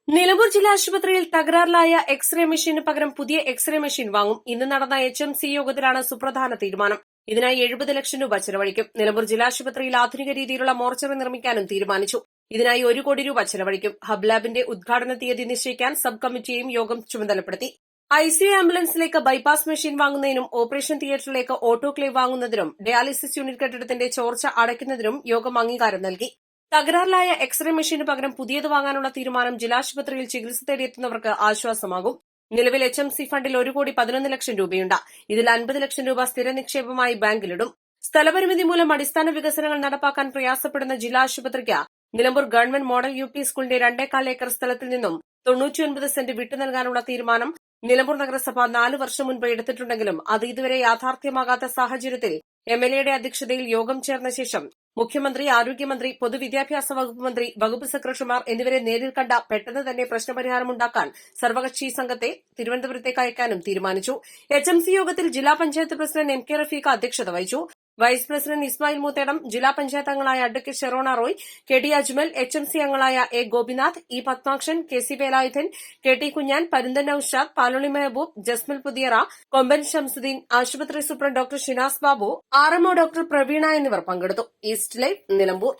നിലമ്പൂർ ജില്ലാ ആശുപത്രിയിൽ തകരാറിലായ എക്സ്റേ മെഷീന് പകരം പുതിയ എക്സ്റേ മെഷീൻ വാങ്ങും. ഇന്ന് നടന്ന HMC യോഗത്തിലാണ് സുപ്രധാന തീരുമാനം. ഇതിനായി 70 ലക്ഷം രൂപ ചെലവഴിക്കും. നിലമ്പൂർ ജില്ലാ ആശുപത്രിയിൽ ആധുനിക രീതിയിലുള്ള മോർച്ചറി നിർമ്മിക്കാനും തീരുമാനിച്ചു. ഇതിനായി 1 കോടി രൂപ ചെലവഴിക്കും. ഹബ് ലാബിന്റെ ഉദ്ഘാടന തീയതി നിശ്ചയിക്കാൻ സബ് കമ്മിറ്റിയെയും യോഗം ചുമതലപ്പെടുത്തി. ICU ആംബുലൻസിലേക്ക് ബൈപ്പാസ് മെഷീൻ വാങ്ങുന്നതിനും ഓപ്പറേഷൻ തിയേറ്ററിലേക്ക് ഓട്ടോക്ലേവ് വാങ്ങുന്നതിനും ഡയാലിസിസ് യൂണിറ്റ് കെട്ടിടത്തിന്റെ ചോർച്ച അടയ്ക്കുന്നതിനും യോഗം അംഗീകാരം നൽകി. തകരാറിലായ എക്സ്റേ മെഷീന് പകരം പുതിയത് വാങ്ങാനുള്ള തീരുമാനം ജില്ലാശുപത്രിയിൽ ചികിത്സ തേടിയെത്തുന്നവർക്ക് ആശ്വാസമാകും. നിലവിൽ HMC ഫണ്ടിൽ 1 കോടി 11 ലക്ഷം രൂപയുണ്ട്. ഇതിൽ 50 ലക്ഷം രൂപ സ്ഥിര നിക്ഷേപമായി ബാങ്കിലിടും. സ്ഥലപരിമിതി മൂലം അടിസ്ഥാന വികസനങ്ങൾ നടപ്പാക്കാൻ പ്രയാസപ്പെടുന്ന ജില്ലാ ആശുപത്രിക്ക് നിലമ്പൂർ ഗവൺമെന്റ് മോഡൽ UP സ്കൂളിന്റെ 2.25 ഏക്കർ സ്ഥലത്തിൽ നിന്നും 99 സെന്റ് വിട്ടു നൽകാനുള്ള തീരുമാനം നിലമ്പൂർ നഗരസഭ 4 വർഷം മുൻപ് എടുത്തിട്ടുണ്ടെങ്കിലും അത് ഇതുവരെ യാഥാർത്ഥ്യമാകാത്ത സാഹചര്യത്തിൽ MLAയുടെ അധ്യക്ഷതയിൽ യോഗം ചേർന്ന ശേഷം മുഖ്യമന്ത്രി, ആരോഗ്യമന്ത്രി, പൊതുവിദ്യാഭ്യാസ വകുപ്പ് മന്ത്രി, വകുപ്പ് സെക്രട്ടറിമാർ എന്നിവരെ നേരിൽ കണ്ട പെട്ടെന്ന് തന്നെ പ്രശ്നപരിഹാരമുണ്ടാക്കാൻ സർവകക്ഷി സംഘത്തെ തിരുവനന്തപുരത്തേക്ക് അയക്കാനും തീരുമാനിച്ചു. HMC യോഗത്തിൽ ജില്ലാ പഞ്ചായത്ത് പ്രസിഡന്റ് MK റഫീഖ അധ്യക്ഷത വഹിച്ചു. വൈസ് പ്രസിഡന്റ് ഇസ്മായിൽ മൂത്തേടം, ജില്ലാ പഞ്ചായത്ത് അംഗങ്ങളായ advocate Sherona Roy, KD Ajmal, HMC അംഗങ്ങളായ A Gopinath, E Pathmakshan, KC Velayudhan, KT Kunjan, Parunthan Noushad, Paloli Mehboob, Jasmil Puthiyara, Komban Shamsudheen, ആശുപത്രി superintendent doctor Shinas Babu, RMO doctor Praveena എന്നിവർ പങ്കെടുത്തു. East Live, Nilambur.